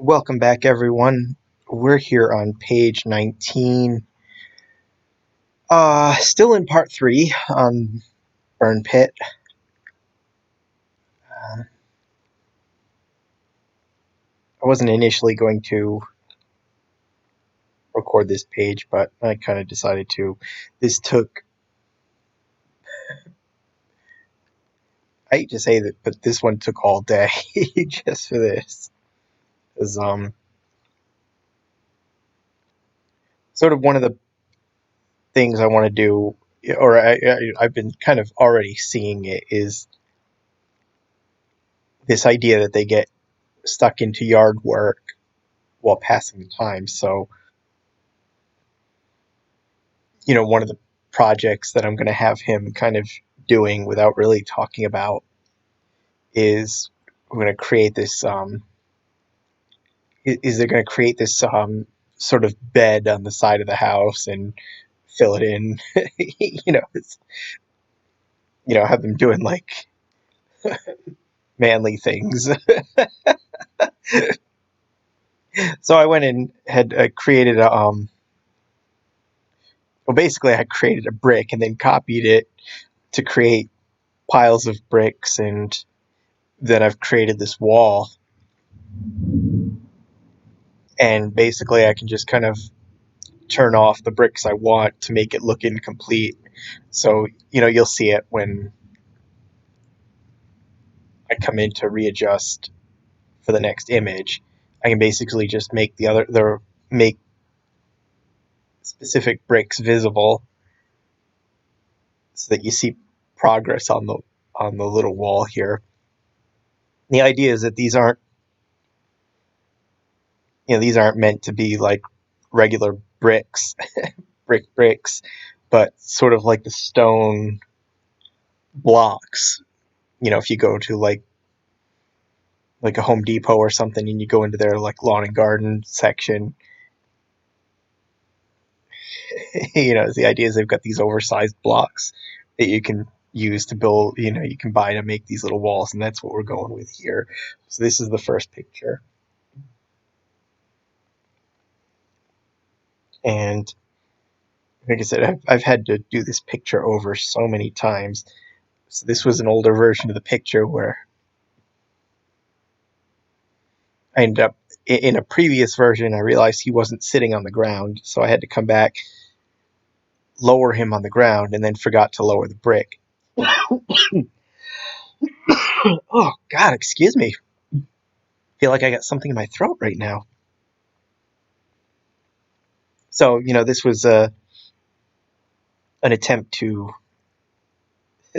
Welcome back, everyone. We're here on page 19. Still in part 3 on Burn Pit. I wasn't initially going to record this page, but I kind of decided to. This took, I hate to say that, but this one took all day just for this. It was sort of one of the things I want to do, or I've been kind of already seeing it, is this idea that they get stuck into yard work while passing the time. So, one of the projects that I'm going to have him kind of doing without really talking about is we're going to create this. Is they're going to create this sort of bed on the side of the house and fill it in. It's, have them doing like manly things. So I went and had created a well, basically I created a brick and then copied it to create piles of bricks, and then I've created this wall, and basically I can just kind of turn off the bricks I want to make it look incomplete. So, you'll see it when I come in to readjust for the next image. I can basically just make make specific bricks visible so that you see progress on the little wall here. The idea is that these aren't meant to be like regular bricks, bricks, but sort of like the stone blocks. If you go to like a Home Depot or something, and you go into their like lawn and garden section, the idea is they've got these oversized blocks that you can use to build. You can buy to make these little walls, and that's what we're going with here. So this is the first picture, and like I said, I've had to do this picture over so many times. So this was an older version of the picture where I ended up in a previous version. I realized he wasn't sitting on the ground, so I had to come back, lower him on the ground, and then forgot to lower the brick. Oh God, excuse me. I feel like I got something in my throat right now. So this was an attempt to.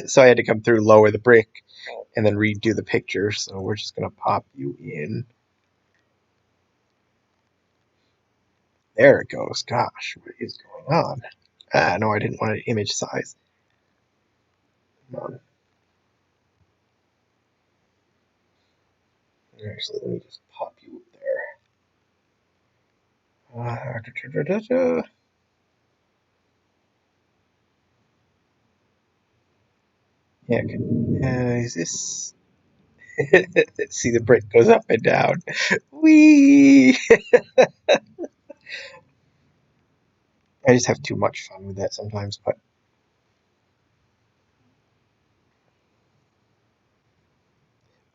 So I had to come through, lower the brick, and then redo the picture. So we're just gonna pop you in. There it goes. Gosh, what is going on? No, I didn't want an image size. Come on. Actually, let me just pop you up there. Yeah, is this? See, the brick goes up and down. Whee! I just have too much fun with that sometimes, but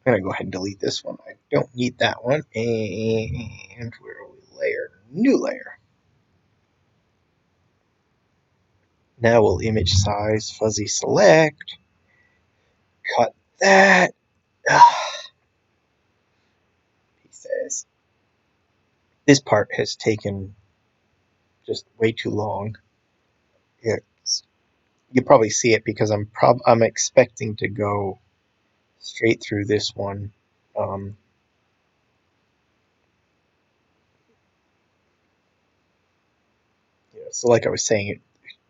I'm gonna go ahead and delete this one. I don't need that one. And where are we? Layer, new layer. Now we'll image size, fuzzy select, cut that. He says this part has taken just way too long. It's, you probably see it because I'm expecting to go straight through this one. Um, so like I was saying, it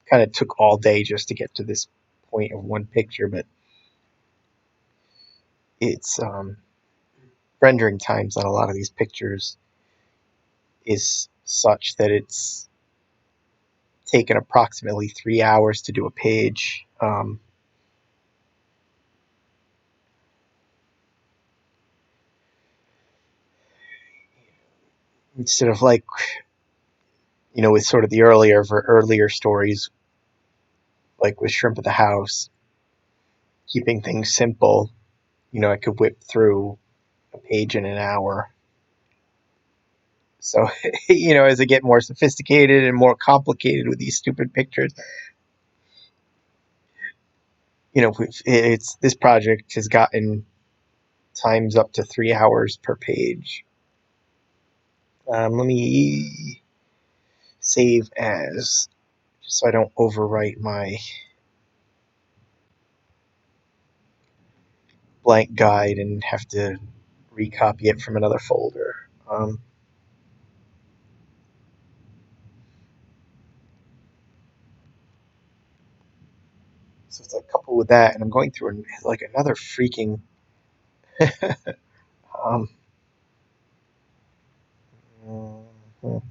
kind of took all day just to get to this point of one picture, but it's rendering times on a lot of these pictures is such that it's taken approximately 3 hours to do a page. instead of like, with sort of the earlier stories, like with Shrimp at the House, keeping things simple. I could whip through a page in an hour. So, as they get more sophisticated and more complicated with these stupid pictures, it's this project has gotten times up to 3 hours per page. Let me save as, just so I don't overwrite my blank guide and have to recopy it from another folder. So it's like coupled with that, and I'm going through like another freaking. um, mhm.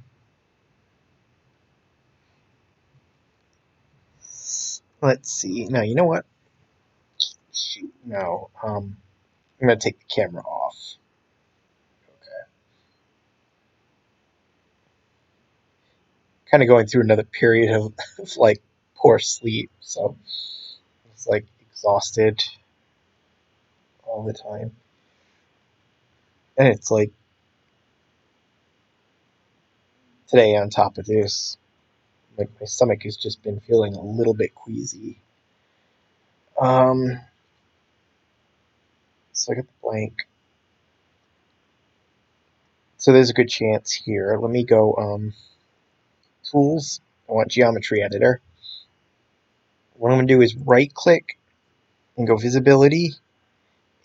Let's see. No, you know what? Shoot, no. I'm gonna take the camera off. Okay. Kind of going through another period of like poor sleep, so it's like exhausted all the time, and it's like today on top of this, like my stomach has just been feeling a little bit queasy. Um, so I got the blank. So there's a good chance here. Let me go tools. I want geometry editor. What I'm gonna do is right click and go visibility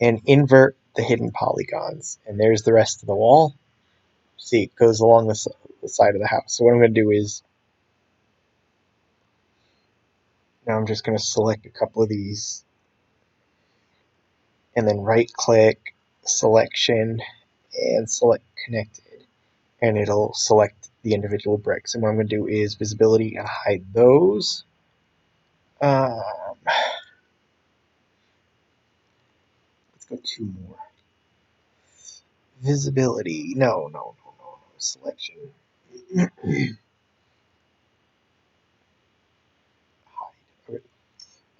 and invert the hidden polygons. And there's the rest of the wall. See, it goes along the side of the house. So what I'm gonna do is now I'm just gonna select a couple of these and then right click, selection, and select connected, and it'll select the individual bricks. And what I'm going to do is visibility and hide those. Let's go two more. Visibility. No. Selection. Hide. Okay.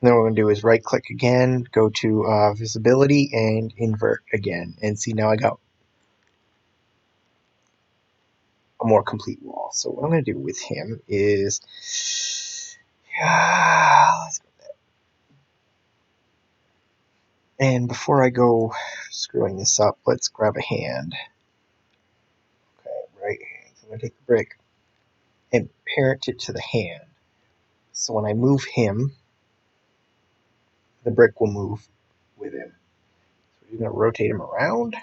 Then what we're going to do is right click again, go to visibility, and invert again. And see, now I got a more complete wall. So what I'm going to do with him is, let's go. And before I go screwing this up, let's grab a hand. Okay, right hand. So I'm going to take the brick and parent it to the hand. So when I move him, the brick will move with him. So we're going to rotate him around.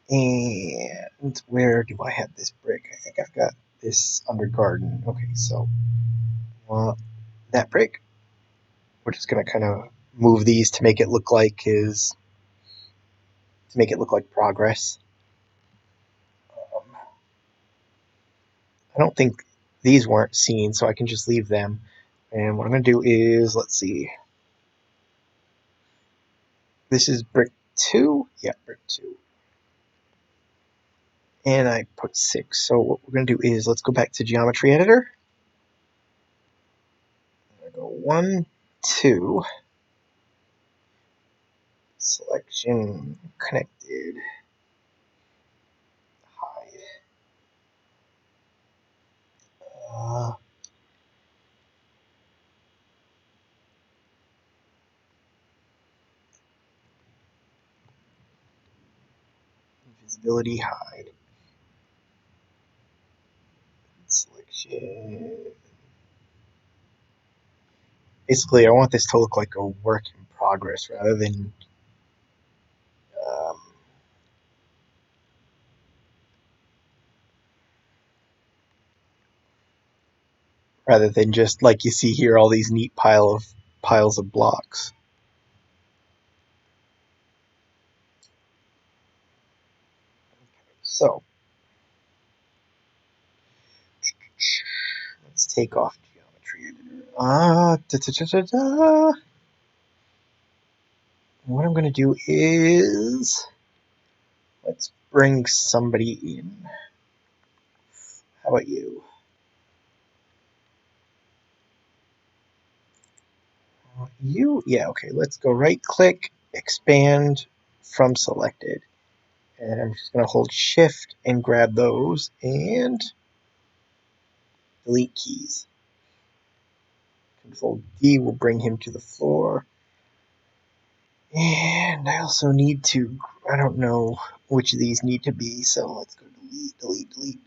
And where do I have this brick? I think I've got this under garden. Okay, so that brick, we're just going to kind of move these to make it look like progress. I don't think these weren't seen, so I can just leave them. And what I'm going to do is, let's see. This is brick 2. Yeah, brick 2. And I put 6. So what we're going to do is, let's go back to Geometry Editor. I'm going to go 1, 2. Selection, connected, hide. Visibility, hide. Selection. Basically, I want this to look like a work in progress um, rather than just like you see here, all these neat piles of blocks. So let's take off Geometry Editor. What I'm going to do is Let's bring somebody in. How about you? You? Yeah, okay. Let's go right click, expand from selected. And I'm just going to hold shift and grab those and delete keys. Control D will bring him to the floor. And I also need to, I don't know which of these need to be, so let's go delete, delete, delete.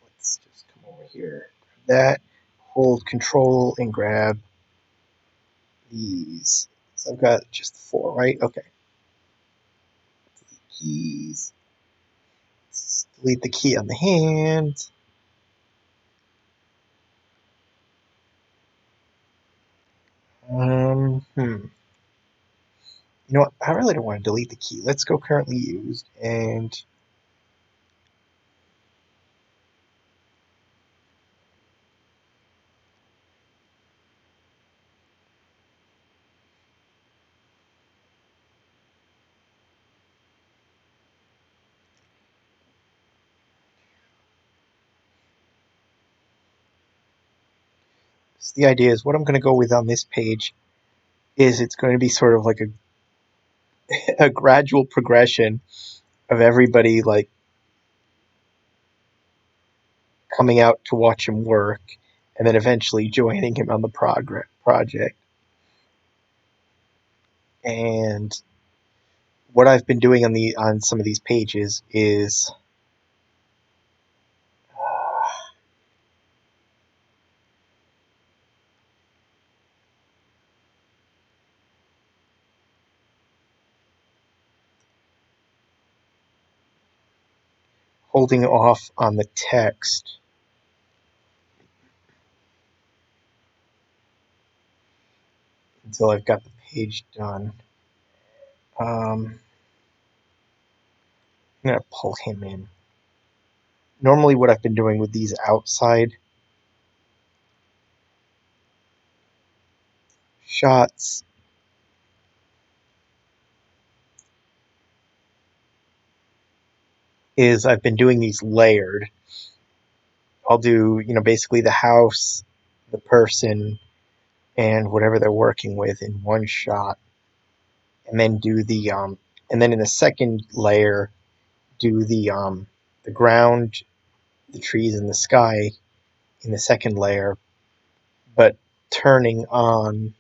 Let's just come over here, grab that, hold control and grab these. So I've got just 4, right? Okay. Delete keys. Let's delete the key on the hand. You know what? I really don't want to delete the key. Let's go currently used and so the idea is what I'm going to go with on this page is it's going to be sort of like a gradual progression of everybody like coming out to watch him work and then eventually joining him on the project. And what I've been doing on some of these pages is holding off on the text until I've got the page done. I'm going to pull him in. Normally what I've been doing with these outside shots is I've been doing these layered. I'll do, basically the house, the person, and whatever they're working with in one shot, and then do and then in the second layer, do the ground, the trees, and the sky in the second layer, but turning on,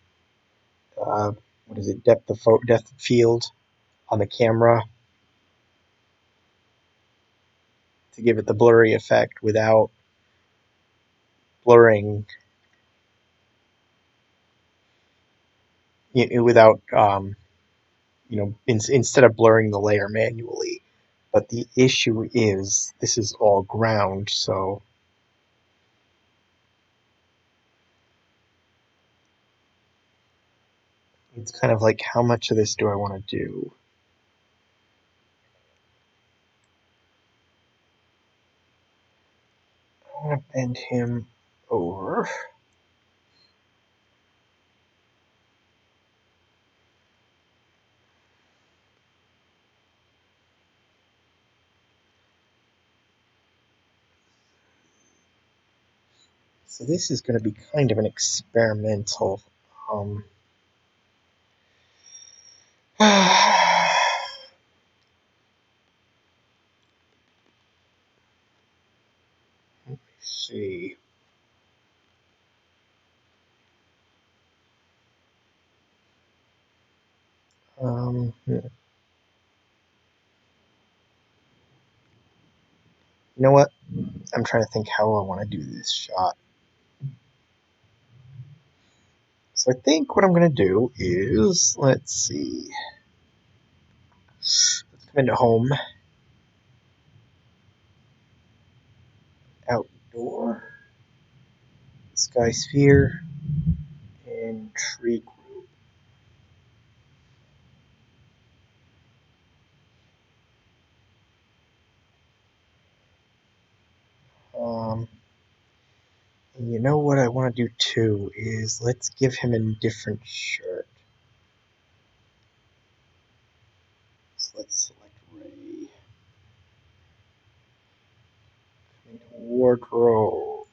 uh, what is it, depth of field on the camera to give it the blurry effect without blurring, without instead of blurring the layer manually. But the issue is this is all ground, so it's kind of like how much of this do I want to do? I want to bend him over. So this is going to be kind of an experimental. Let me see. You know what? I'm trying to think how I want to do this shot. So I think what I'm going to do is, let's see. Let's come into home. Outdoor. Sky sphere. And tree group. And you know what I want to do too is let's give him a different shirt. let's select Ray. Wardrobe.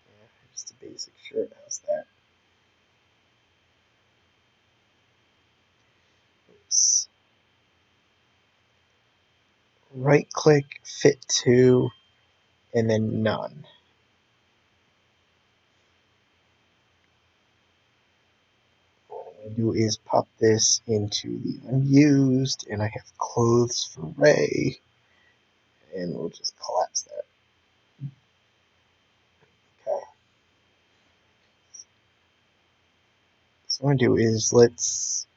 Yeah, just a basic shirt. How's that? Oops. Right click, fit to, and then none. What I'm going to do is pop this into the unused, and I have clothes for Ray, and we'll just collapse that. Okay. So what I'm going to do is let's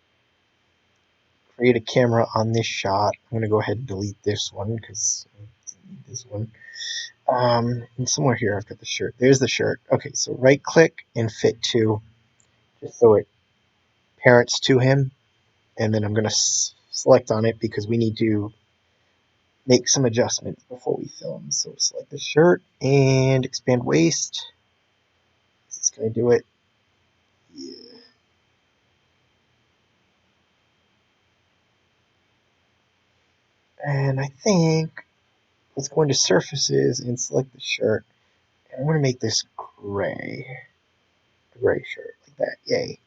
create a camera on this shot. I'm going to go ahead and delete this one because I need this one. And somewhere here I've got the shirt. There's the shirt. Okay, so right click and fit to, just so it parents to him, and then I'm going to select on it because we need to make some adjustments before we film. So select the shirt and expand waist. It's going to do it. Yeah. And I think let's go into surfaces and select the shirt. And I want to make this gray. A gray shirt like that. Yay.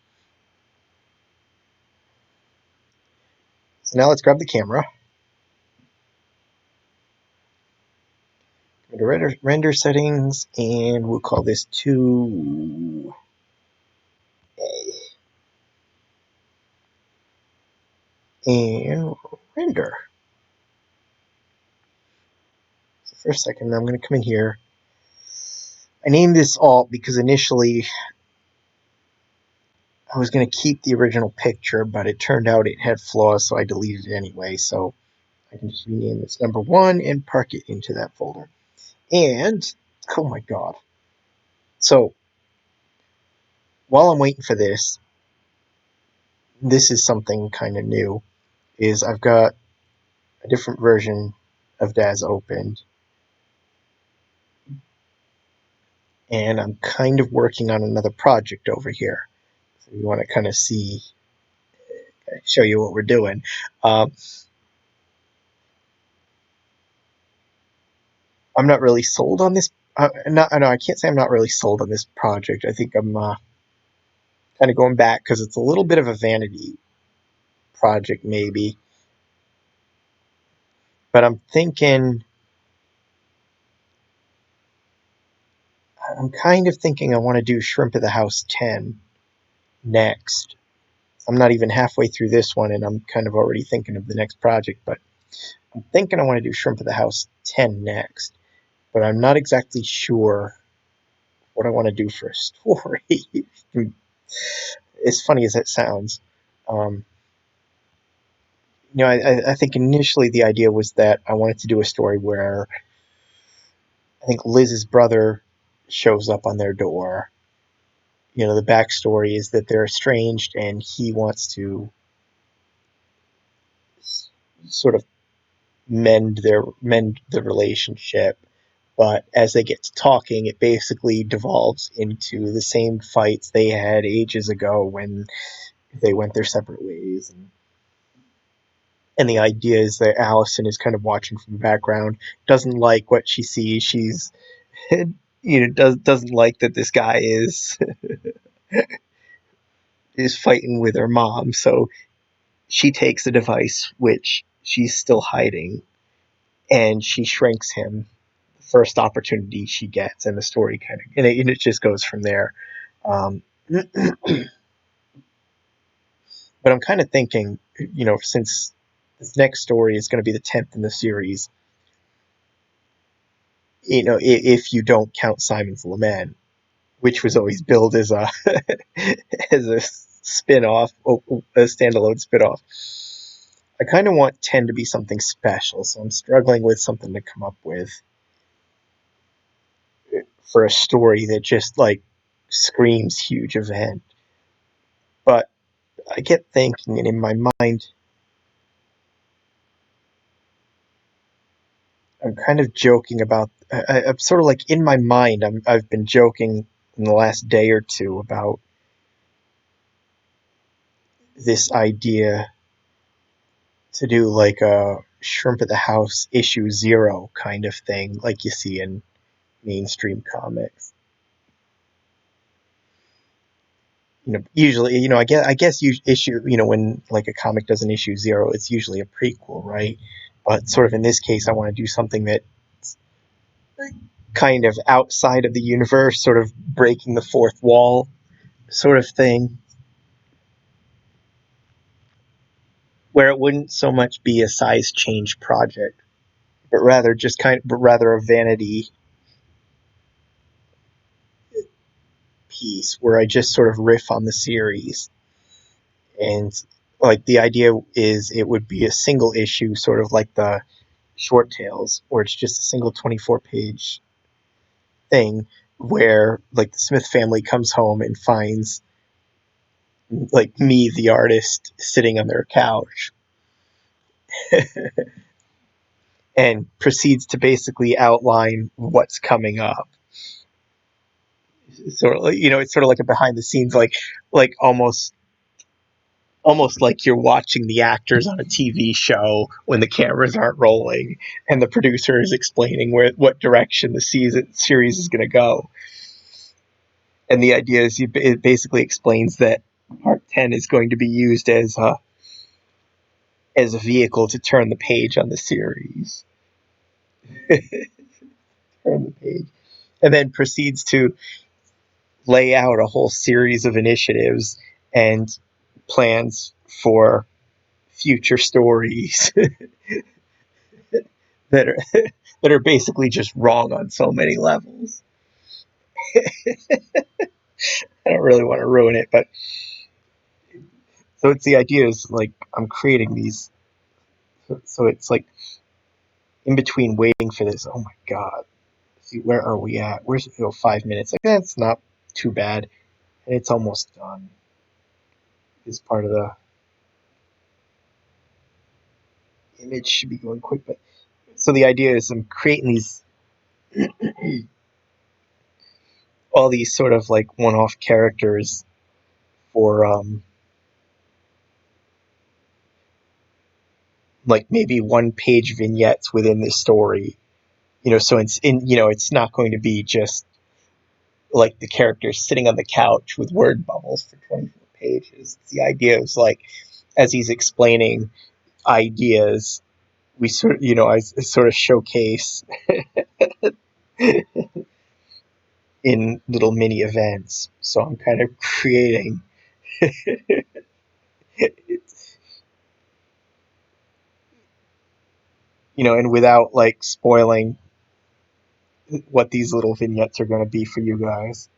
So now let's grab the camera. Go to render settings, and we'll call this 2A. And render. So for a second, I'm going to come in here. I named this alt because initially I was going to keep the original picture, but it turned out it had flaws, so I deleted it anyway. So I can just rename this number 1 and park it into that folder. And, oh my god. So, while I'm waiting for this is something kind of new, is I've got a different version of Daz opened, and I'm kind of working on another project over here. So you want to kind of show you what we're doing. I'm not really sold on this. No, I can't say I'm not really sold on this project. I think I'm kind of going back because it's a little bit of a vanity project, maybe. But I'm kind of thinking I want to do Shrimp of the House 10 next. I'm not even halfway through this one, and I'm kind of already thinking of the next project, but I'm thinking I want to do Shrimp of the House 10 next, but I'm not exactly sure what I want to do for a story. As funny as that sounds. Um, I think initially the idea was that I wanted to do a story where I think Liz's brother shows up on their door. The backstory is that they're estranged, and he wants to sort of mend the relationship. But as they get to talking, it basically devolves into the same fights they had ages ago when they went their separate ways. And the idea is that Allison is kind of watching from the background, doesn't like what she sees. She's doesn't like that this guy is fighting with her mom. So she takes a device which she's still hiding, and she shrinks him the first opportunity she gets, and the story kind of and it just goes from there. But I'm kind of thinking, since this next story is going to be the 10th in the series, if you don't count Simon's Lament, which was always billed as a as a spin-off, a standalone spin-off. I kind of want 10 to be something special, so I'm struggling with something to come up with for a story that just like screams huge event. But I get thinking, and in my mind, I'm kind of joking about. I'm sort of like in my mind. I've been joking in the last day or two about this idea to do like a Shrimp at the House issue 0 kind of thing, like you see in mainstream comics. Usually, I guess issue, when like a comic does an issue 0, it's usually a prequel, right? But sort of in this case, I want to do something that kind of outside of the universe, sort of breaking the fourth wall, sort of thing, where it wouldn't so much be a size change project, but rather a vanity piece where I just sort of riff on the series. And like the idea is it would be a single issue, sort of like the short tales, where it's just a single 24-page thing where like the Smith family comes home and finds like me, the artist, sitting on their couch and proceeds to basically outline what's coming up. So it's sort of like a behind the scenes, like almost like you're watching the actors on a TV show when the cameras aren't rolling and the producer is explaining what direction the series is going to go. And the idea is it basically explains that Part 10 is going to be used as a vehicle to turn the page on the series. Turn the page. And then proceeds to lay out a whole series of initiatives and plans for future stories that are that are basically just wrong on so many levels. I don't really want to ruin it, but so it's the idea is like I'm creating these, so it's like in between waiting for this. Oh my god, see, where are we at? Where's 5 minutes? Like that's not too bad, and it's almost done. This part of the image should be going quick, but so the idea is I'm creating these all these sort of like one-off characters for like maybe one-page vignettes within this story. So it's not going to be just like the characters sitting on the couch with word bubbles for 24 pages. The idea is like as he's explaining ideas, we I sort of showcase in little mini events. So I'm kind of creating and without like spoiling what these little vignettes are going to be for you guys.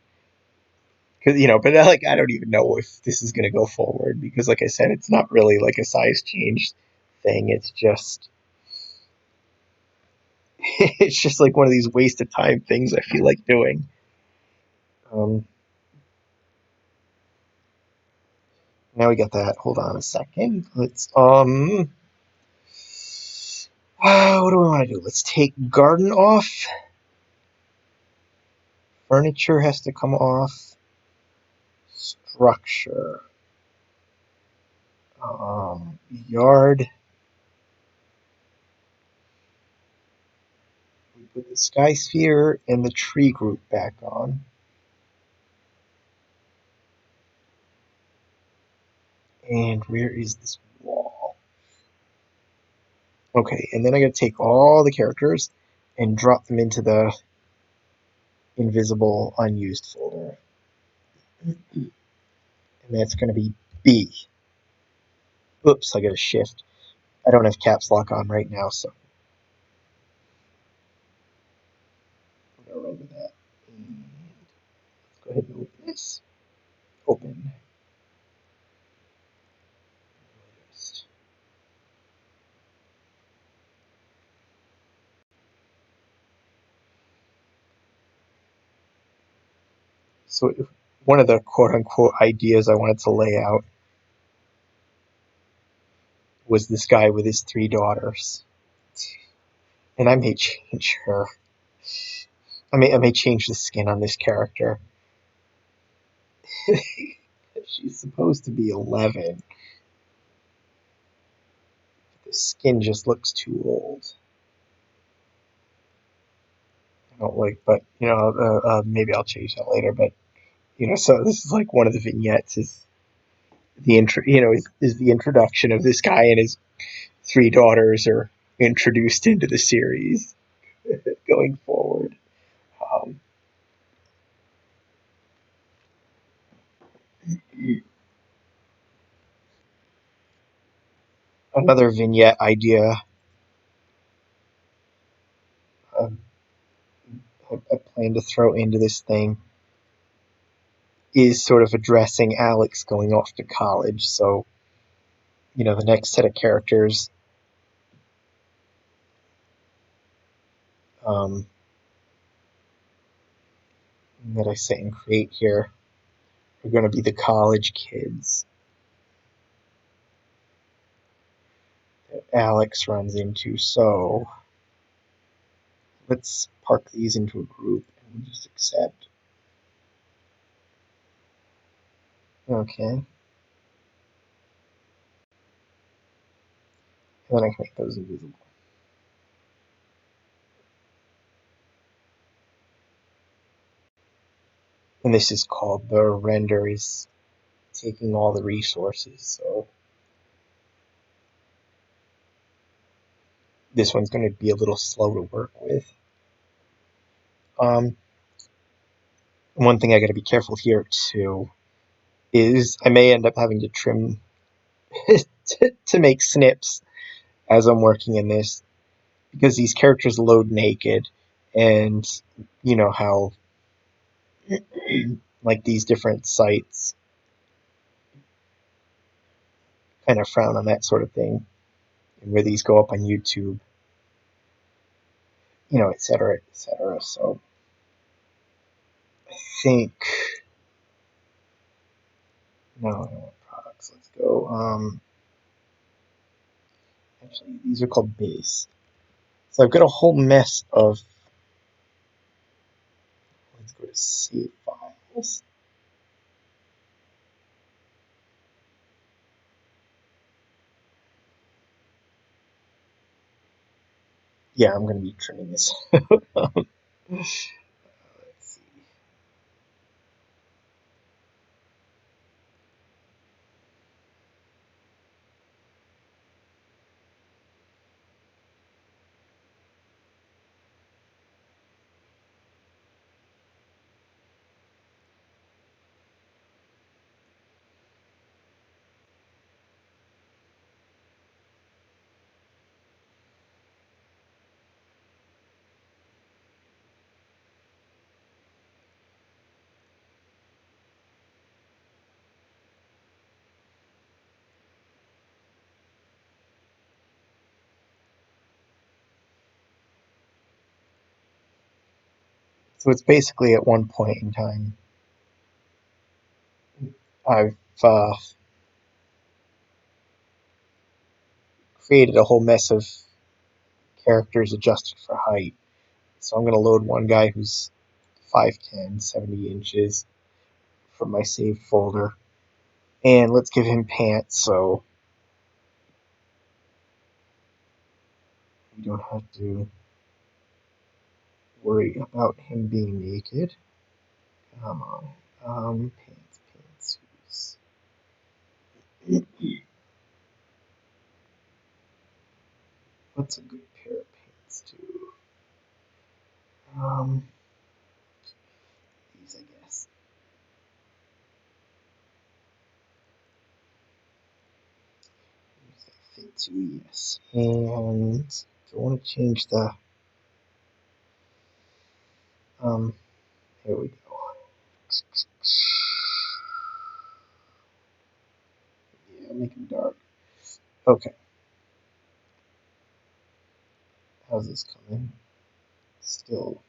Because but like I don't even know if this is going to go forward because, like I said, it's not really like a size change thing. It's just it's just like one of these waste of time things I feel like doing. Um, Now we got that. Hold on a second. Let's what do we want to do? Let's take garden off. Furniture has to come off. Structure. Yard. We put the sky sphere and the tree group back on. And where is this wall? Okay, and then I gotta take all the characters and drop them into the invisible unused folder. And that's gonna be B. Oops, I got a shift. I don't have caps lock on right now, so I'm gonna run with that. And let's go ahead and open this. Open. So one of the quote unquote ideas I wanted to lay out was this guy with his 3 daughters. And I may change her. I may change the skin on this character. She's supposed to be 11. The skin just looks too old. I don't like, but maybe I'll change that later. But so this is like one of the vignettes is the intro. Is the introduction of this guy and his three daughters are introduced into the series going forward. Um, Another vignette idea um, I plan to throw into this thing is sort of addressing Alex going off to college. So, the next set of characters um, that I set and create here are going to be the college kids that Alex runs into. So, let's park these into a group and just accept. Okay. And then I can make those invisible. And this is called the render is taking all the resources. So this one's going to be a little slow to work with. Um, One thing I got to be careful here too is I may end up having to trim to make snips as I'm working in this because these characters load naked, and you know how like these different sites kind of frown on that sort of thing, and where these go up on YouTube, et cetera, et cetera. So I think no, I don't want products. Let's go. Actually, these are called base. So I've got a whole mess of. Let's go to save files. Yeah, I'm going to be trimming this. Let's see. So it's basically at one point in time, I've created a whole mess of characters adjusted for height. So I'm going to load one guy who's 5'10", 70 inches from my saved folder. And let's give him pants so we don't have to worry about him being naked. Come on. Pants. What's a good pair of pants to? Um, these, I guess. These that fit too, yes. And I want to change the. Here we go. Yeah, make them dark. Okay. How's this coming? Still.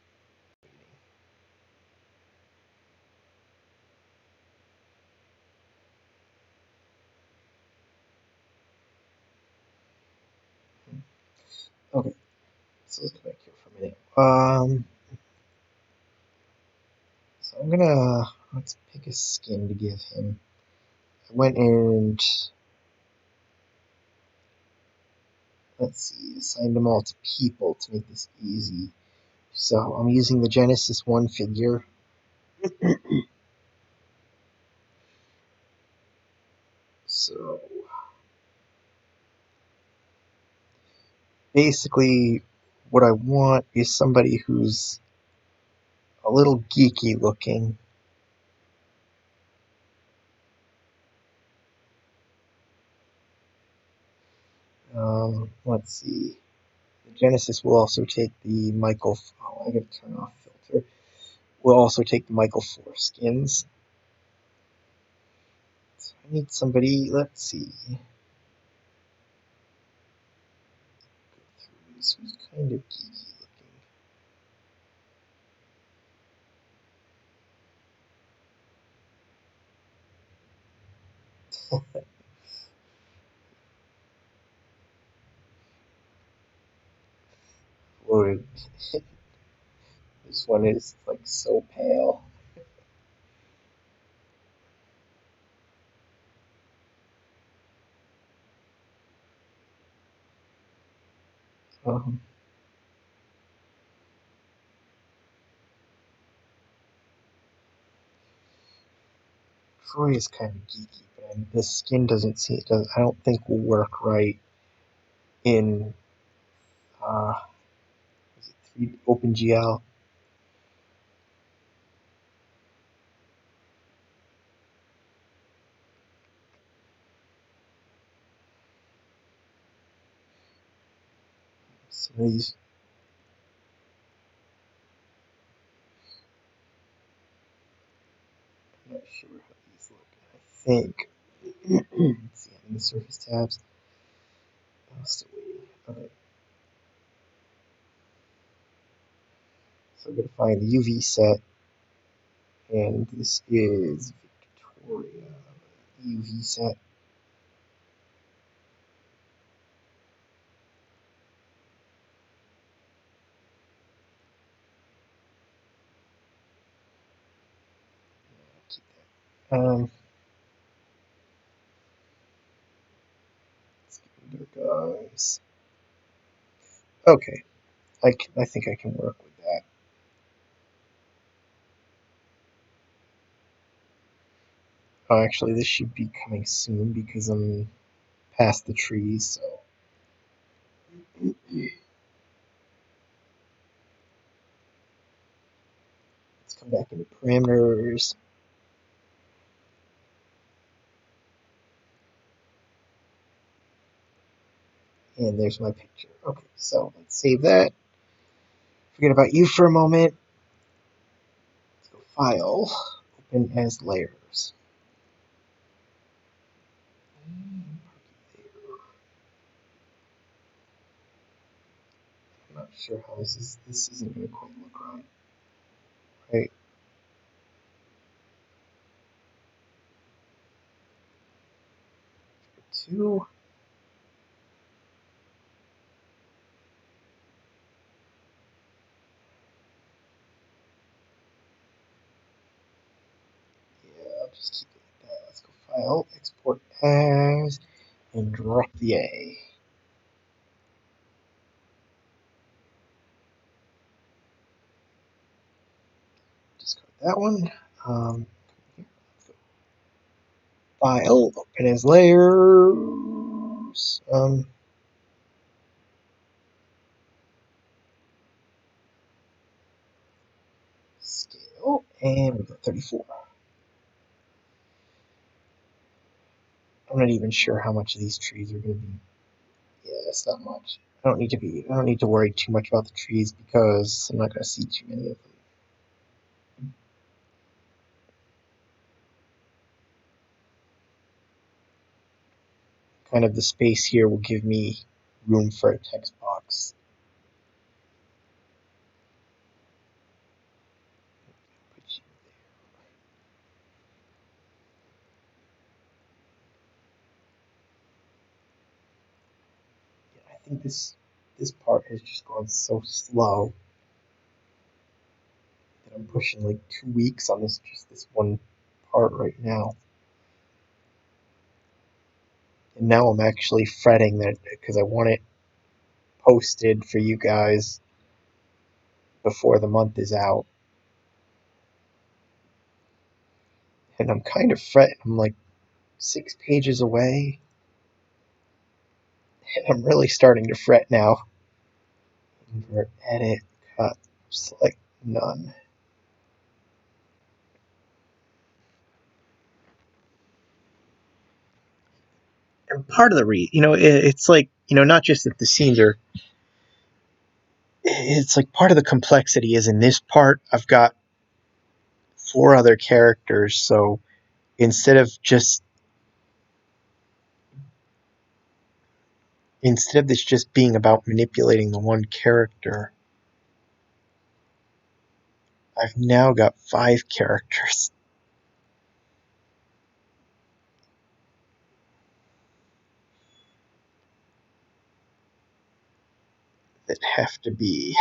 Okay. So let's go back here for a minute. So I'm gonna Let's pick a skin to give him. I went and let's see, assigned them all to people to make this easy. So I'm using the Genesis 1 figure. So basically, what I want is somebody who's a little geeky looking. Let's see. The Genesis will also take the Michael. Oh, I gotta turn off filter. We'll also take the Michael 4 skins. So I need somebody. Let's see. Who's kind of geeky looking. Lord, this one is like so pale. Um, Troy is kind of geeky, but the skin doesn't see it. Does I don't think will work right in uh, is it OpenGL? So these, I'm not sure how these look. I think. Let's see, in the surface tabs. I'm still waiting. Okay, so I'm gonna find the UV set, and this is Victoria UV set. Keep that. Let's get their guys. Okay, I think I can work with that. Oh, actually, this should be coming soon because I'm past the trees, so. Let's come back into parameters. And there's my picture. Okay, so let's save that. Forget about you for a moment. Let's go File, Open as Layers. I'm not sure how this is. This isn't going to quite look right. Right. Two. Yeah, I'll just keep it like that. Let's go File, Export as, and drop the A. Discard that one. Here, let's go File, Open as Layers. Scale, and we got 34. I'm not even sure how much of these trees are going to be. Yeah, it's not much. I don't need to worry too much about the trees because I'm not going to see too many of them. Kind of the space here will give me room for a text box. Put you there. Yeah, I think this part has just gone so slow that I'm pushing pushing like 2 weeks on this one part right now. And now I'm actually fretting that because I want it posted for you guys before the month is out. And I'm kind of fretting. I'm like 6 pages away. And I'm really starting to fret now. Invert, edit, cut, select none. And part of the it's like, not just that the scenes are, it's like part of the complexity is in this part, I've got 4 other characters, so instead of just instead of this just being about manipulating the one character, I've now got 5 characters that have to be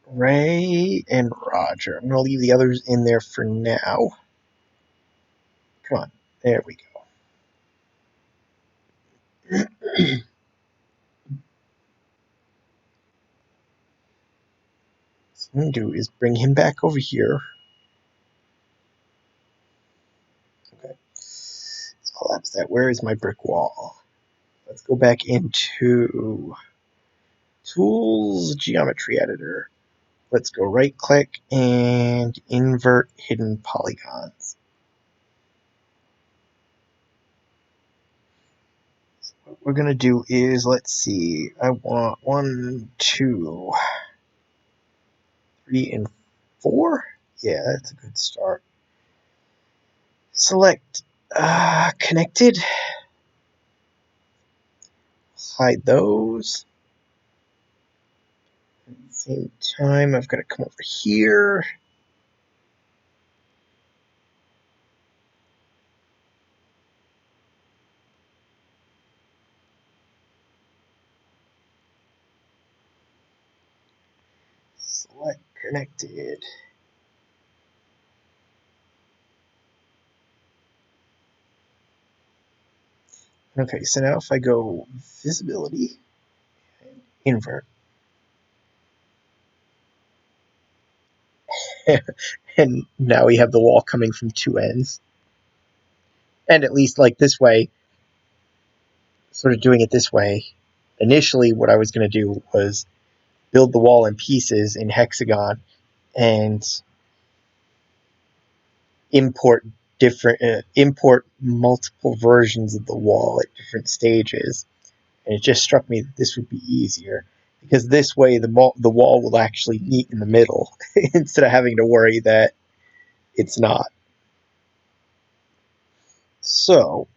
Ray and Roger. I'm going to leave the others in there for now. Come on, there we go. So what I'm going to do is bring him back over here. Okay, let's collapse that. Where is my brick wall? Let's go back into Tools, Geometry Editor. Let's go right click and invert hidden polygons. So what we're going to do is, let's see, I want 1, 2, 3, and 4. Yeah, that's a good start. Select connected. Hide those. At the same time, I've got to come over here. Select connected. Okay, so now if I go visibility and invert, and now we have the wall coming from 2 ends. And at least like this way, sort of doing it this way, initially what I was going to do was build the wall in pieces in hexagon and import multiple versions of the wall at different stages. And it just struck me that this would be easier because this way the wall will actually meet in the middle instead of having to worry that it's not. So,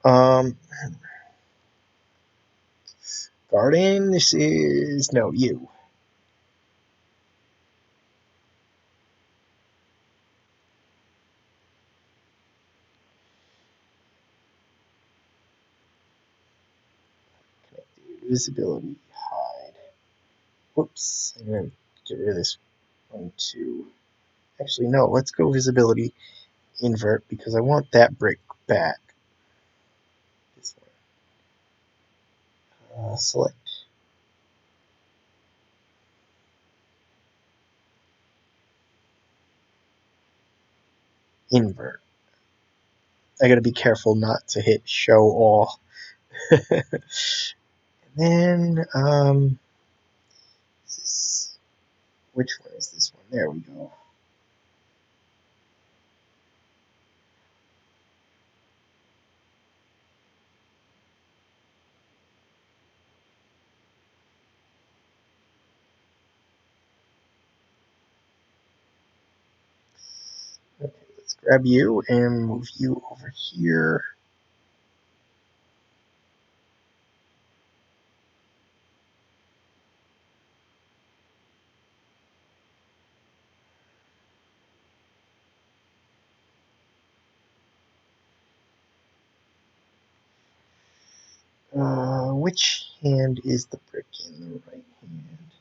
garden, this is, no, you. Visibility, hide. Whoops, I'm going to get rid of this 1, 2. Actually, no, let's go visibility, invert, because I want that brick back. This one. Select. Invert. I gotta be careful not to hit show all. And then, which one is this one? There we go. Okay, let's grab you and move you over here. Which hand is the brick in? The right hand.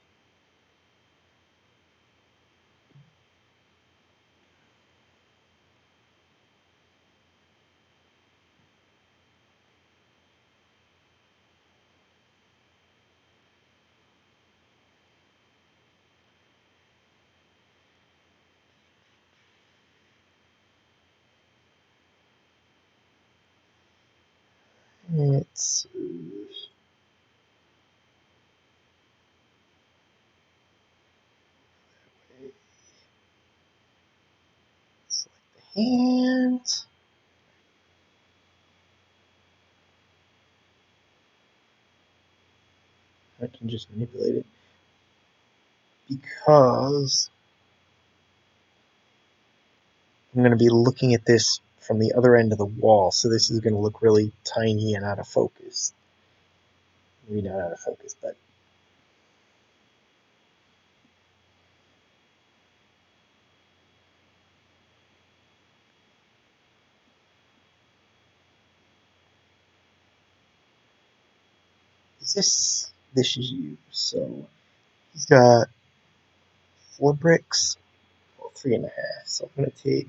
Select the hand. I can just manipulate it because I'm going to be looking at this from the other end of the wall, so this is going to look really tiny and out of focus. Maybe not out of focus, but this is you. So he's got 4 bricks, well, 3.5. So I'm going to take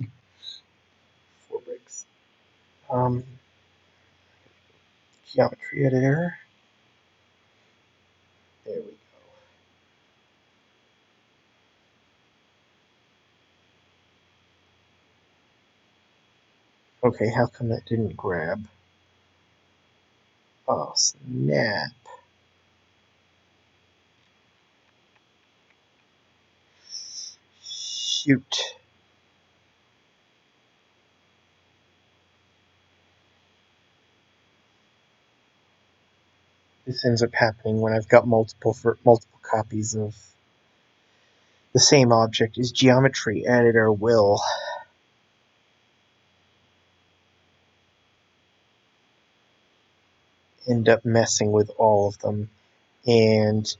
4 bricks. Geometry editor. There we go. Okay, how come that didn't grab? Oh, snap. Shoot. This ends up happening when I've got multiple copies of the same object. Is geometry editor will end up messing with all of them, and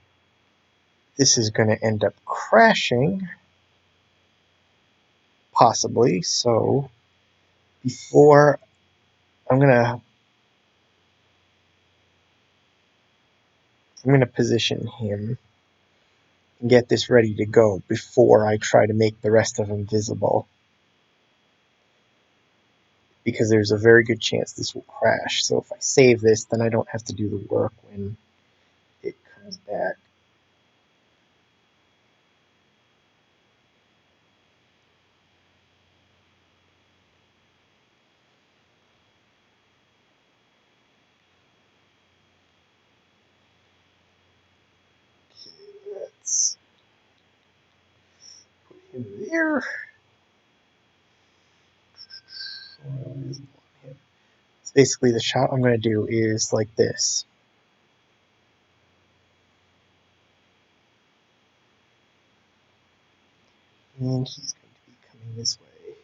this is going to end up crashing, possibly. So before I'm gonna position him and get this ready to go before I try to make the rest of them visible, because there's a very good chance this will crash. So if I save this, then I don't have to do the work when it comes back. Okay, let's put him there. So basically the shot I'm going to do is like this. And he's going to be coming this way.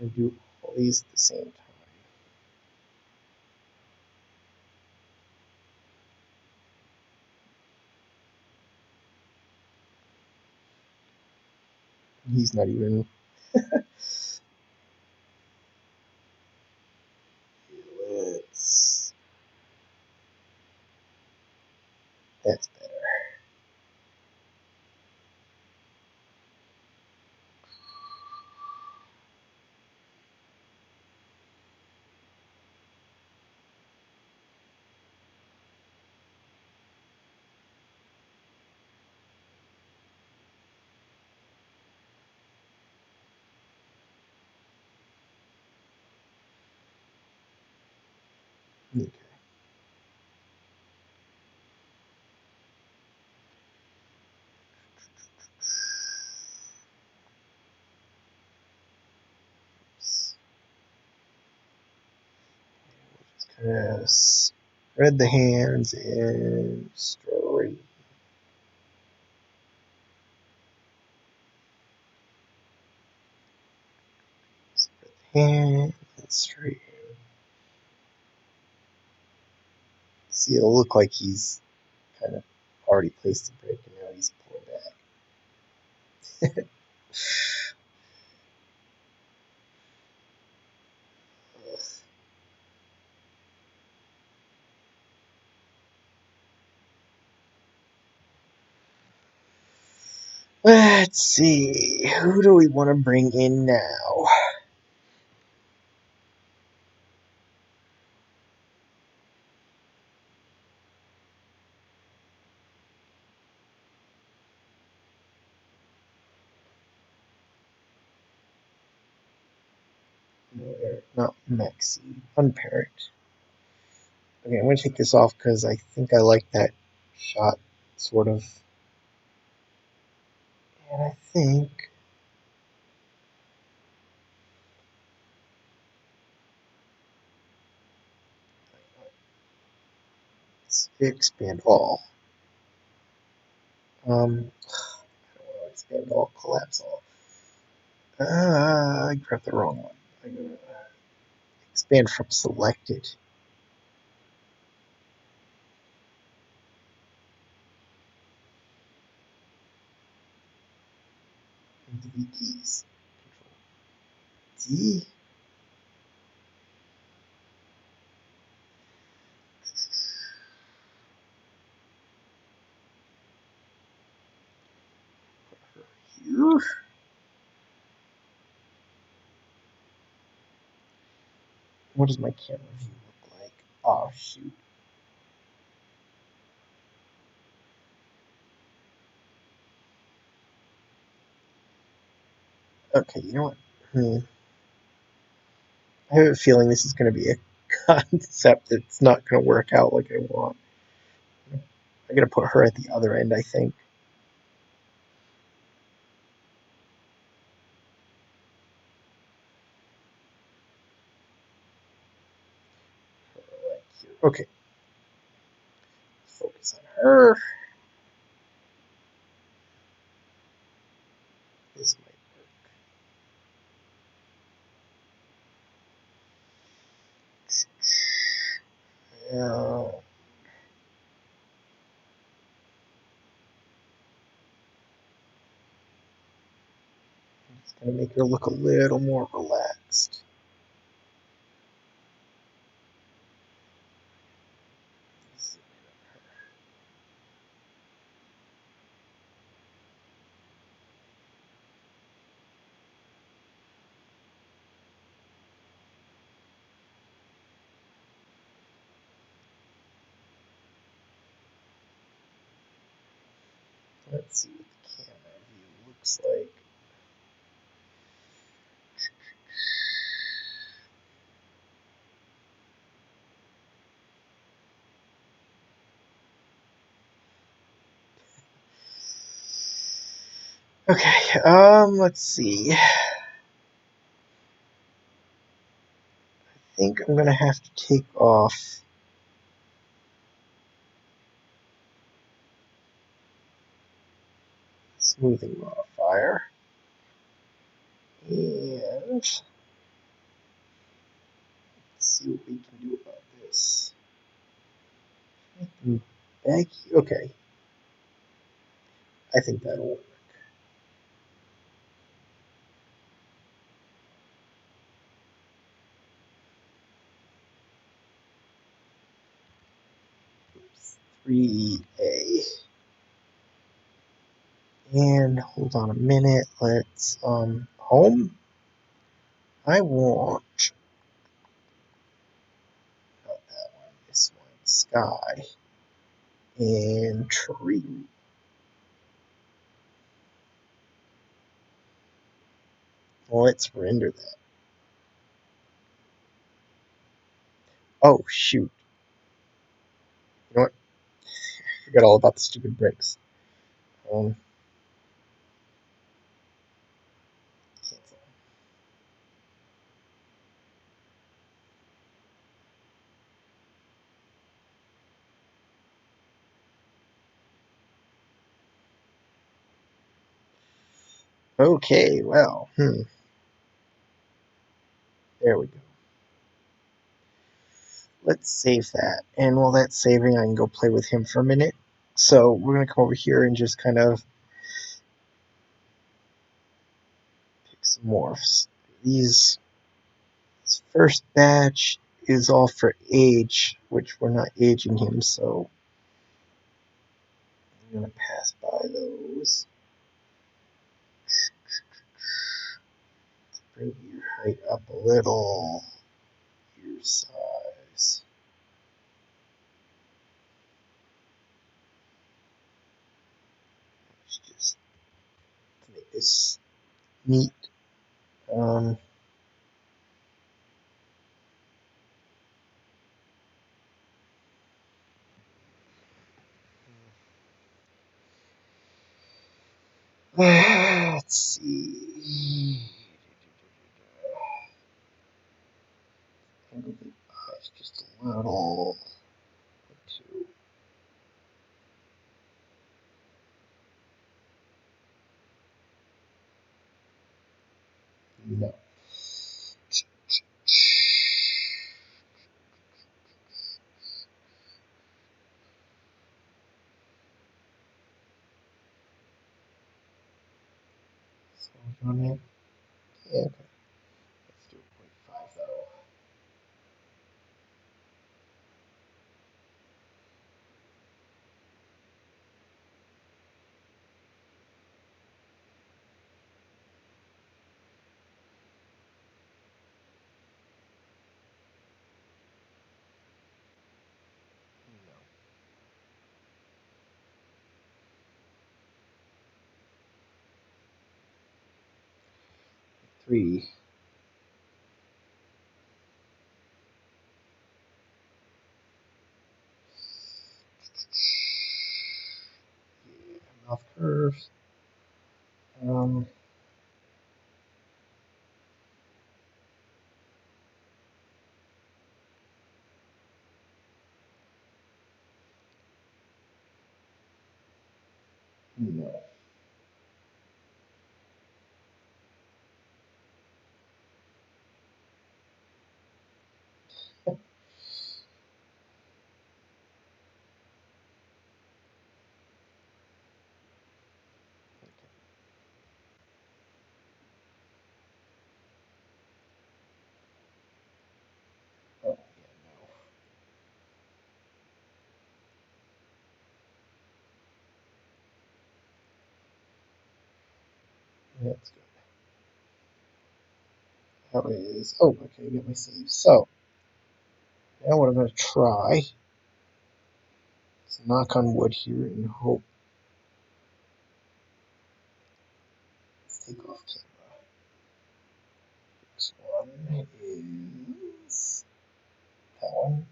And do all these at the same time. He's not even. Let's. That's better. Okay. Just kind of spread the hands and straight. Spread the hands and straight. See, it'll look like he's kind of already placed the break and now he's pulled back. Let's see, who do we want to bring in now? not Maxi, unparent. Okay, I'm going to take this off because I think I like that shot, sort of. And I think let's expand all. Expand all, collapse all. I grabbed the wrong one. I'm going to expand from selected. Delete keys. Control D. Put her here. What does my camera view look like? Oh, shoot. Okay, you know what? I have a feeling this is going to be a concept that's not going to work out like I want. I'm going to put her at the other end, I think. Okay. Focus on her. This might work. Now, it's going to make her look a little more relaxed. Let's see what the camera view looks like. Okay, let's see. I think I'm gonna have to take off smoothing modifier. And let's see what we can do about this. Back, okay. I think that'll work. Oops, 3A. And hold on a minute. Let's home. I want not that one. This one, sky and tree. Let's render that. Oh shoot! You know what? I forgot all about the stupid bricks. Cancel. Okay, well, there we go. Let's save that. And while that's saving, I can go play with him for a minute. So we're going to come over here and just kind of pick some morphs. This first batch is all for age, which we're not aging him, so I'm going to pass by those. Let's bring your height up a little. Your size. Let's just make this neat. Let's see. Angle the eyes just a little. 2. No. So you want it? Yeah, okay. Let's do 0.5 though. No. 3. Yeah, mouth curves. Um, no. Oh, yeah, no. That's good. That is. Oh, okay, I get my save. So, now what I'm going to try is knock on wood here and hope. Let's take off camera. This one is that one.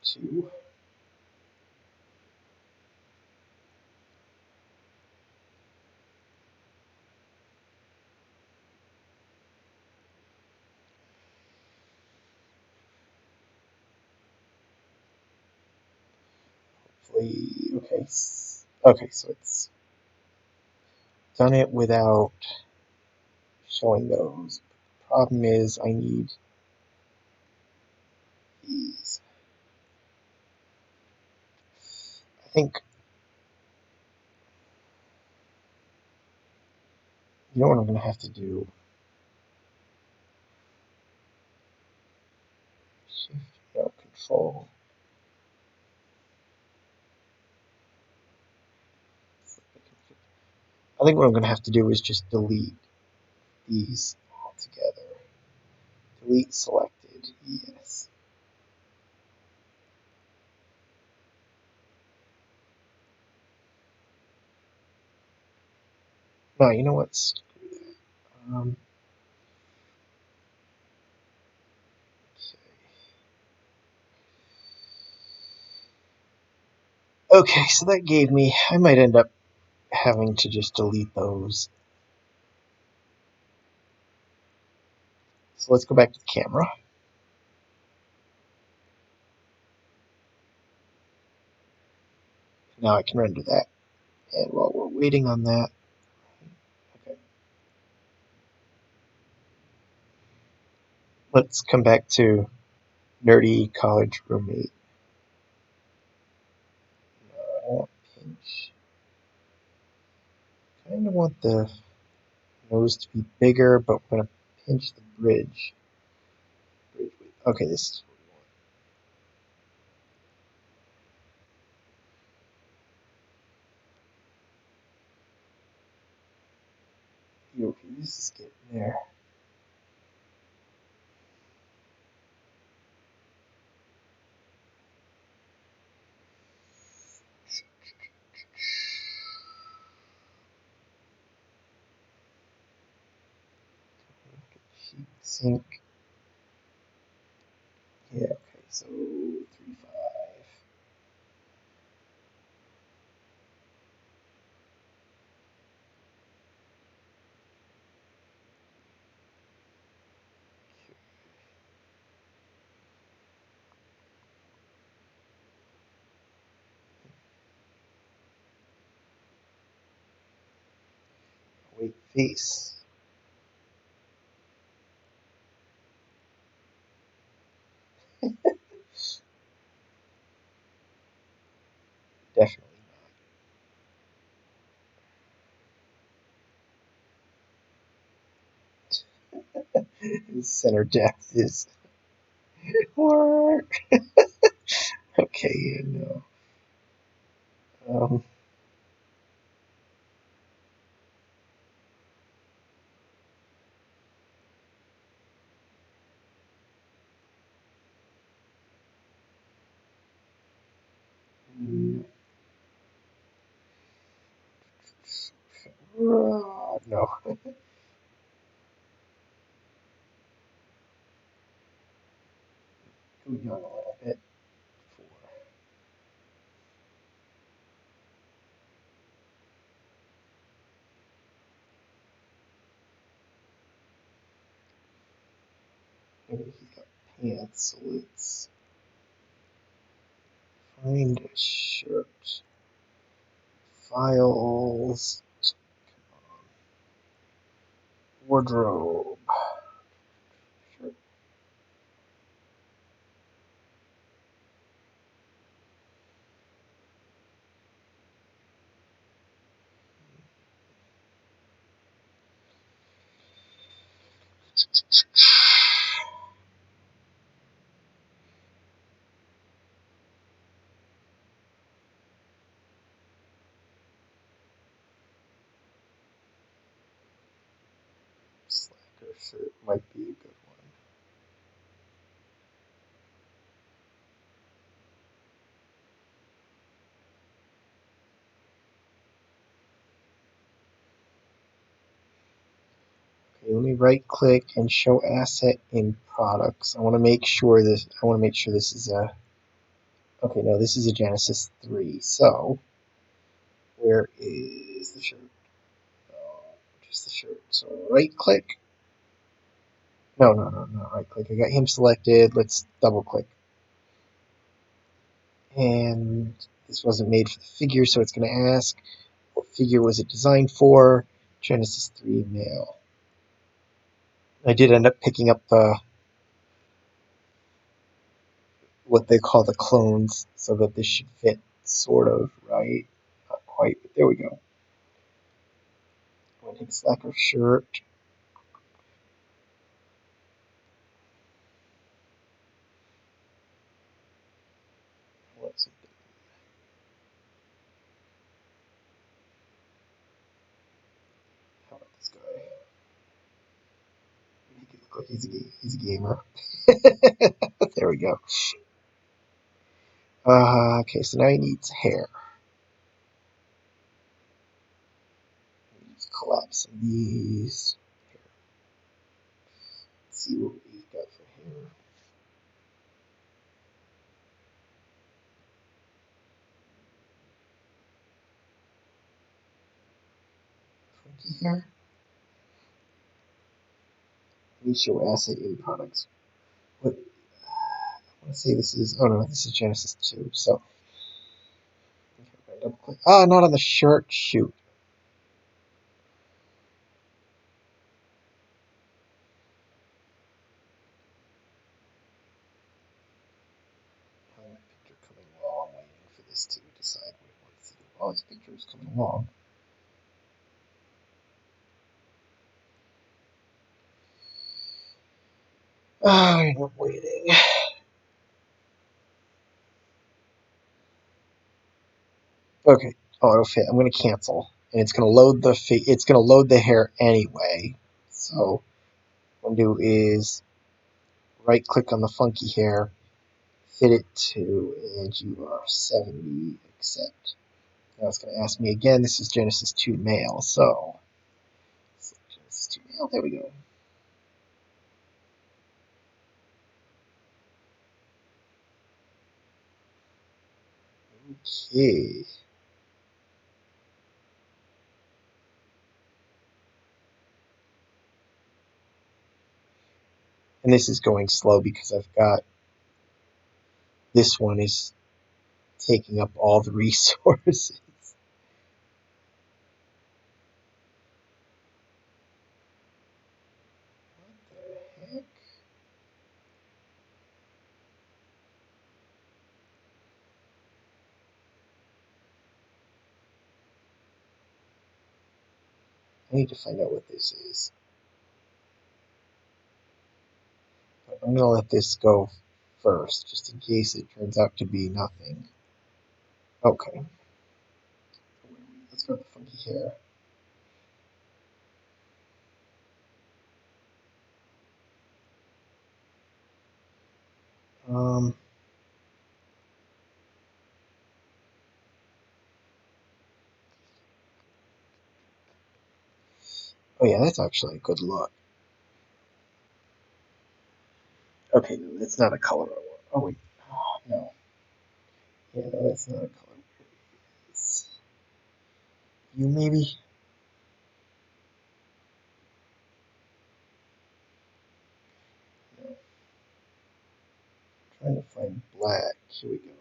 2. Hopefully, okay. Okay, so it's done it without showing those. Problem is, I need these. I think, you know what I'm going to have to do? Shift, no, Control. I think what I'm going to have to do is just delete these altogether. Delete selected, yes. No, you know what? Screw that. Okay, so that gave me, I might end up having to just delete those. So let's go back to the camera. Now I can render that. And while we're waiting on that, okay, let's come back to nerdy college roommate. No, I don't want pinch. I kind of want the nose to be bigger, but we're going to pinch the bridge. Bridge width. Okay, this is what we want. Okay, this is getting there. Heat sink. Yeah, okay, so 3.5. Peace. Definitely not. His center depth is work. Okay, no. Um, no. Go young a little bit. Four. Maybe he's got pants, so let's find a shirt. Files. Wardrobe. Shirt. Slacker shirt might be a good one. Okay, let me right click and show asset in products. I want to make sure this is a, okay, no, this is a Genesis 3. So where is the shirt? Oh, just the shirt. So right click. No, no, no, not right click. I got him selected. Let's double click. And this wasn't made for the figure, so it's going to ask what figure was it designed for? Genesis 3 male. I did end up picking up what they call the clones, so that this should fit sort of right. Not quite, but there we go. I'm going to take Slacker shirt. What's How about this guy? Make it look like he's a gamer. There we go. Okay, so now he needs hair. Just collapse these. Let's see what we've got for hair. Funky hair. Let me show asset in products. What I want to say this is. Oh no, this is Genesis 2. So double click. Ah, not on the shirt. Shoot. Picture coming along. I'm waiting for this to decide what it wants to do. Oh, this picture is coming along. I'm waiting. Okay. Oh, it'll fit. I'm gonna cancel, and it's gonna load it's gonna load the hair anyway. So what I'm gonna do is right click on the funky hair, fit it to, and you are 70. Accept. Now it's gonna ask me again. This is Genesis 2 male, so Genesis 2 male. There we go. Okay. And this is going slow because I've got this one is taking up all the resources. need to find out what this is. But I'm gonna let this go first, just in case it turns out to be nothing. Okay. Let's go with the funky hair. Um, oh yeah, that's actually a good look. Okay, no, that's not a color I want. Oh wait, oh, no. Yeah, no, that's not a color. It's you maybe? No. Trying to find black. Here we go.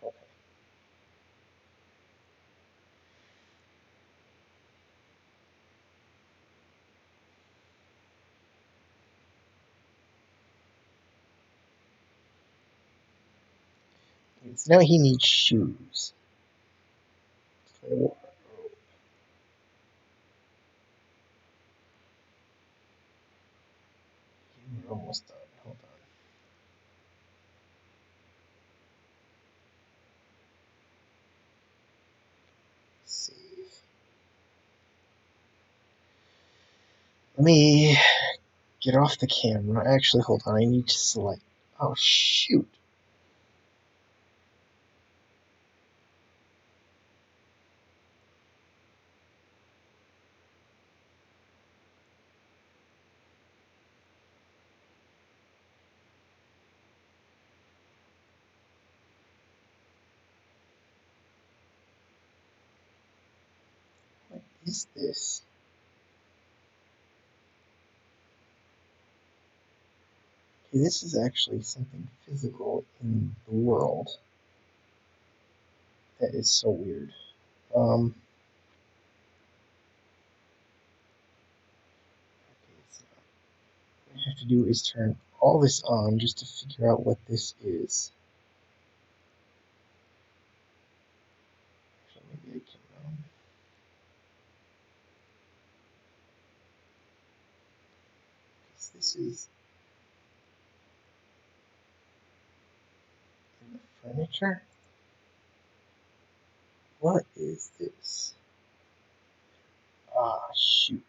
Okay. So now he needs shoes. Oh, we're almost done. Hold on. Save. Let me get off the camera. Actually, hold on. I need to select. Oh, shoot. What is this? Okay, this is actually something physical in the world. That is so weird. Um, okay, so what I have to do is turn all this on just to figure out what this is. Actually, maybe I can. This is in the furniture. What is this? Ah, shoot.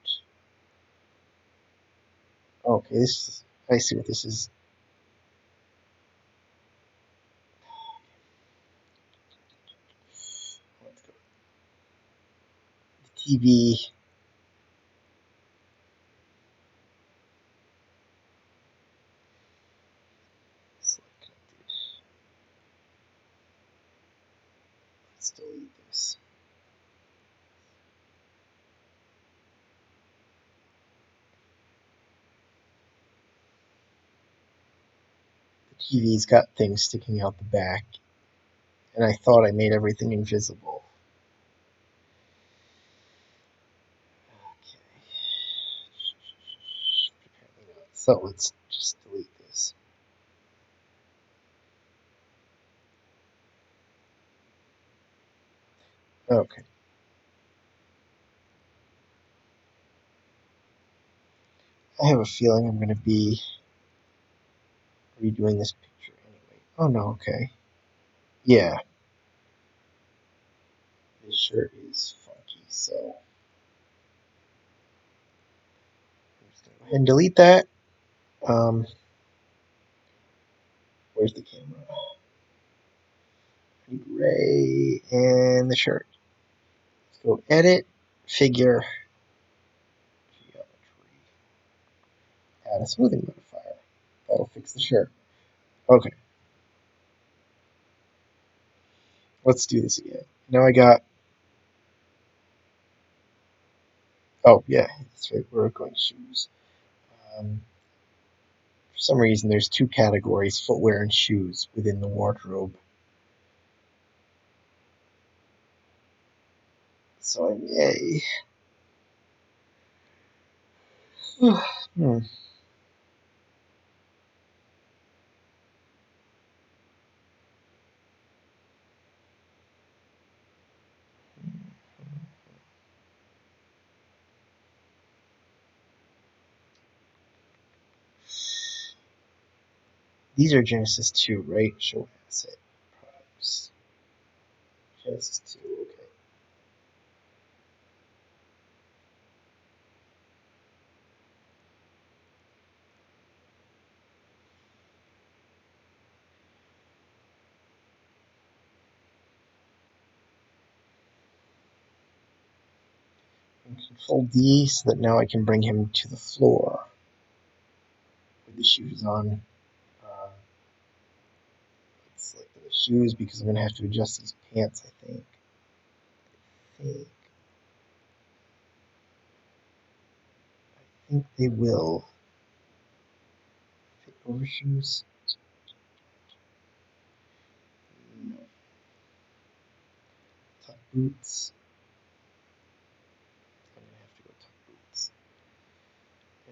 Okay, this. I see what this is. Let's go. The TV. Select connected. Let's delete this. The TV's got things sticking out the back, and I thought I made everything invisible. Okay. Apparently not. So let's just delete this. Okay. I have a feeling I'm going to be redoing this picture anyway. Oh no, okay. Yeah, this shirt is funky, so I'm just going to go ahead and delete that. Um, where's the camera? Gray and the shirt. Let's go edit, figure, geometry, add a smoothing modifier. That'll fix the shirt. Okay, let's do this again. Now I got. Oh yeah, that's right. We're going shoes. For some reason, there's two categories: footwear and shoes within the wardrobe. So I may. Hmm. These are Genesis 2, right? Show asset products. Genesis 2, okay. And Control D so that now I can bring him to the floor with the shoes on. Let's select the shoes because I'm going to have to adjust these pants, I think. I think they will fit overshoes. No. Tuck boots. I'm going to have to go tuck boots.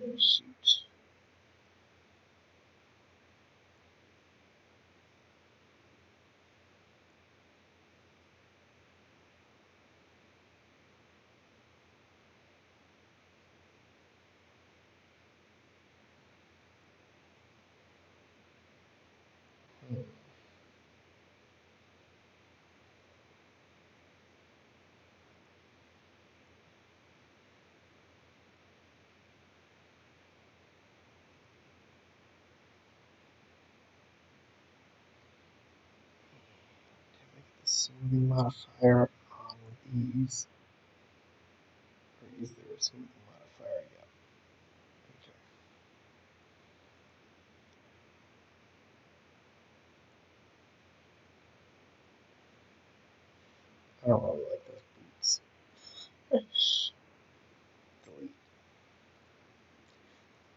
And shoot. The smoothing modifier on with these. Or is there a smoothing modifier? Yeah. Okay. I don't really like those boots. Delete.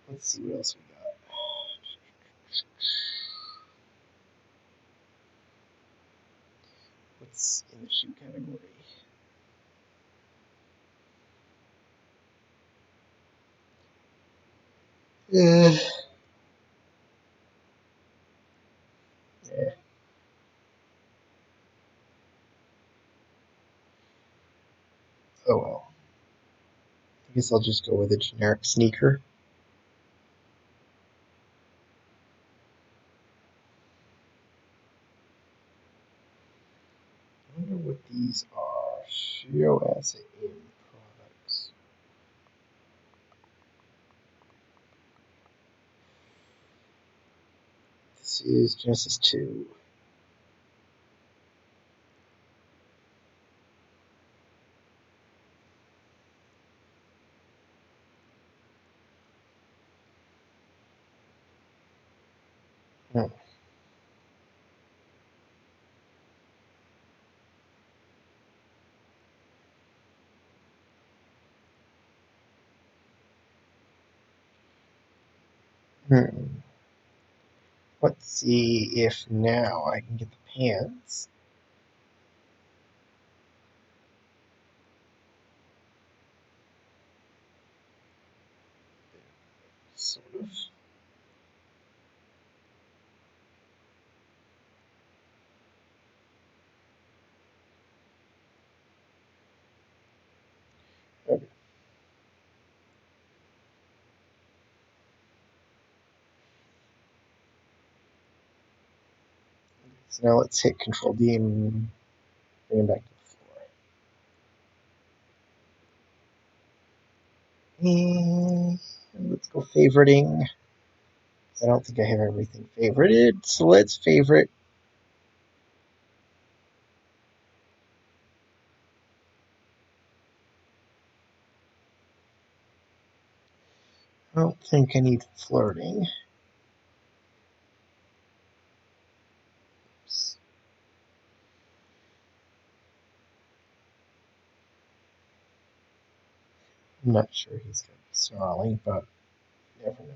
Let's see what else we got. What's in the shoe category? Yeah. Oh well. I guess I'll just go with a generic sneaker. I wonder what these are. Show asset in products. This is Genesis 2. Hmm. Hmm. Let's see if now I can get the pants. Sort of. Okay. So now let's hit Control D and bring him back to the floor. And let's go favoriting. I don't think I have everything favorited, so let's favorite. I don't think I need flirting. Oops. I'm not sure he's going to be snarling, but you never know.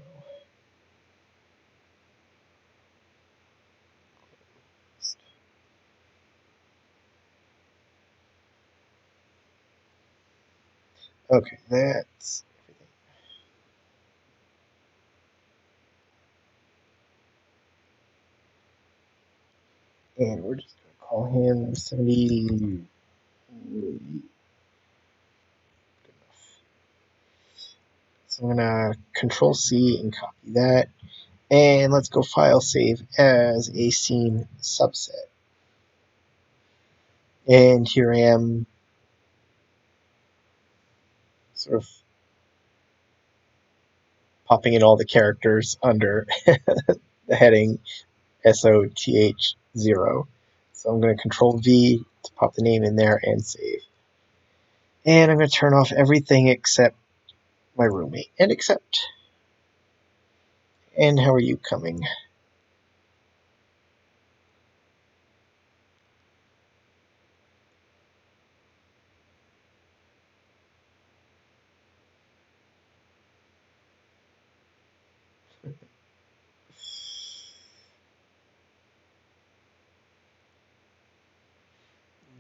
Okay, that's everything. And we're just going to call him 70. Good enough. So I'm going to Control C and copy that. And let's go file save as a scene subset. And here I am, sort of popping in all the characters under the heading SOTH0. So I'm going to Control V to pop the name in there and save. And I'm going to turn off everything except my roommate. And accept. And how are you coming?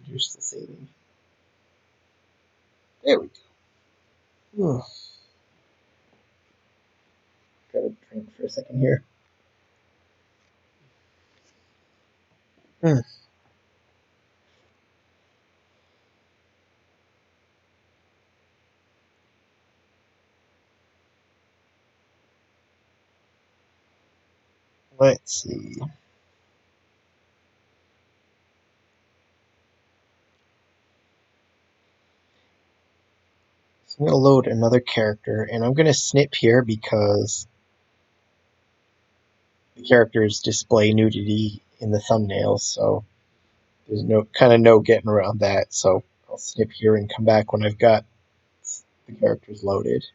You're still saving. There we go. Got a drink for a second here. Hmm. Let's see. So I'm going to load another character, and I'm going to snip here because the characters display nudity in the thumbnails, so there's no getting around that. So I'll snip here and come back when I've got the characters loaded.